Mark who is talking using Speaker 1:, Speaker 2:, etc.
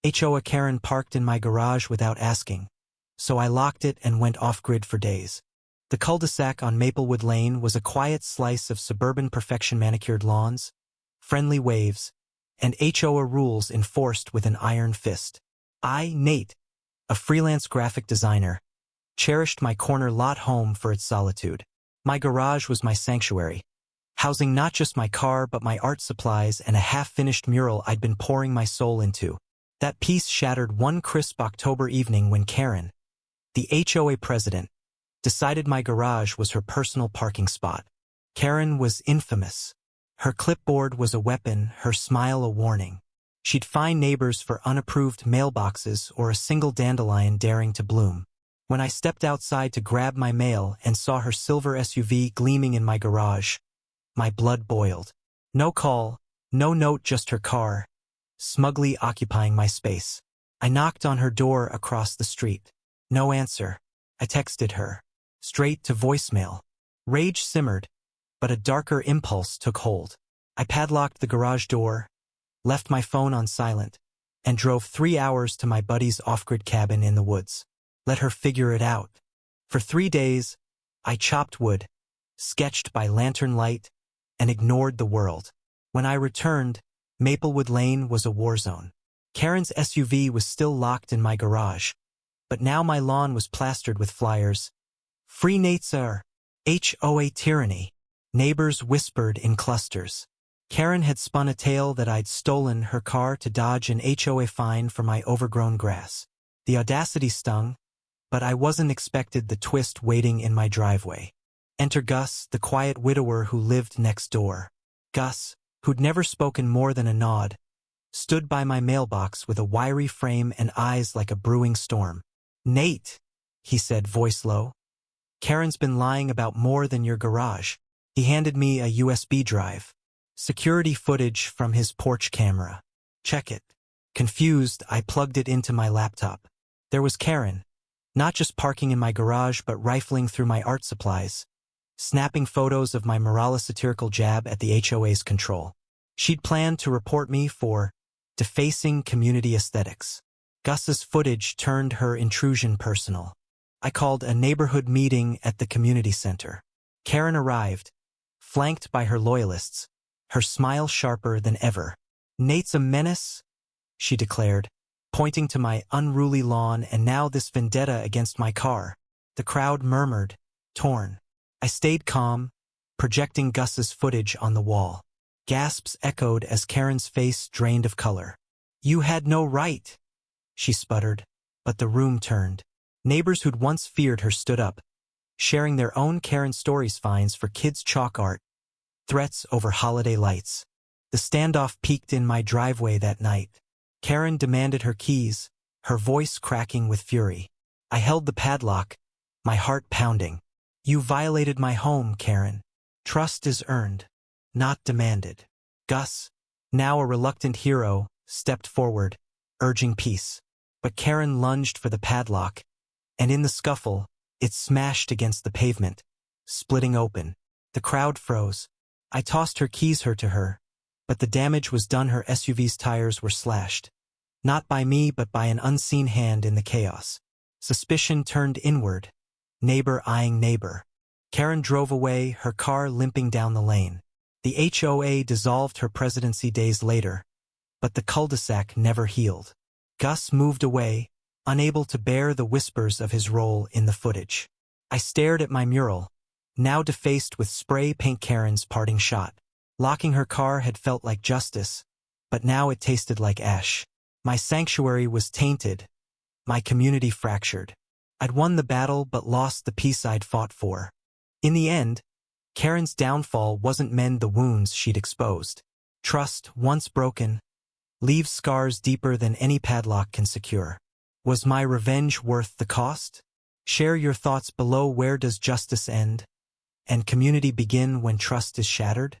Speaker 1: HOA Karen parked in my garage without asking, so I locked it and went off-grid for days. The cul-de-sac on Maplewood Lane was a quiet slice of suburban perfection, manicured lawns, friendly waves, and HOA rules enforced with an iron fist. I, Nate, a freelance graphic designer, cherished my corner lot home for its solitude. My garage was my sanctuary, housing not just my car but my art supplies and a half-finished mural I'd been pouring my soul into. That piece shattered one crisp October evening when Karen, the HOA president, decided my garage was her personal parking spot. Karen was infamous. Her clipboard was a weapon, her smile a warning. She'd fine neighbors for unapproved mailboxes or a single dandelion daring to bloom. When I stepped outside to grab my mail and saw her silver SUV gleaming in my garage, my blood boiled. No call, no note, just her car, smugly occupying my space. I knocked on her door across the street. No answer. I texted her. Straight to voicemail. Rage simmered, but a darker impulse took hold. I padlocked the garage door, left my phone on silent, and drove 3 hours to my buddy's off-grid cabin in the woods. Let her figure it out. For 3 days, I chopped wood, sketched by lantern light, and ignored the world. When I returned, Maplewood Lane was a war zone. Karen's SUV was still locked in my garage, but now my lawn was plastered with flyers. Free Nate's HOA tyranny. Neighbors whispered in clusters. Karen had spun a tale that I'd stolen her car to dodge an HOA fine for my overgrown grass. The audacity stung, but I wasn't expected the twist waiting in my driveway. Enter Gus, the quiet widower who lived next door. Gus, who'd never spoken more than a nod, stood by my mailbox with a wiry frame and eyes like a brewing storm. "Nate," he said, voice low. "Karen's been lying about more than your garage." He handed me a USB drive. Security footage from his porch camera. "Check it." Confused, I plugged it into my laptop. There was Karen, not just parking in my garage but rifling through my art supplies, snapping photos of my Morales satirical jab at the HOA's control. She'd planned to report me for defacing community aesthetics. Gus's footage turned her intrusion personal. I called a neighborhood meeting at the community center. Karen arrived, flanked by her loyalists, her smile sharper than ever. "Nate's a menace," she declared, pointing to my unruly lawn and now this vendetta against my car. The crowd murmured, torn. I stayed calm, projecting Gus's footage on the wall. Gasps echoed as Karen's face drained of color. "You had no right," she sputtered, but the room turned. Neighbors who'd once feared her stood up, sharing their own Karen stories, fines for kids' chalk art, threats over holiday lights. The standoff peaked in my driveway that night. Karen demanded her keys, her voice cracking with fury. I held the padlock, my heart pounding. "You violated my home, Karen. Trust is earned, not demanded." Gus, now a reluctant hero, stepped forward, urging peace. But Karen lunged for the padlock, and in the scuffle, it smashed against the pavement, splitting open. The crowd froze. I tossed her keys to her, but the damage was done. Her SUV's tires were slashed. Not by me but by an unseen hand in the chaos. Suspicion turned inward, neighbor eyeing neighbor. Karen drove away, her car limping down the lane. The HOA dissolved her presidency days later, but the cul-de-sac never healed. Gus moved away, unable to bear the whispers of his role in the footage. I stared at my mural, now defaced with spray paint. Karen's parting shot. Locking her car had felt like justice, but now it tasted like ash. My sanctuary was tainted, my community fractured. I'd won the battle but lost the peace I'd fought for. In the end, Karen's downfall wasn't mend the wounds she'd exposed. Trust, once broken, leaves scars deeper than any padlock can secure. Was my revenge worth the cost? Share your thoughts below. Where does justice end and community begin when trust is shattered?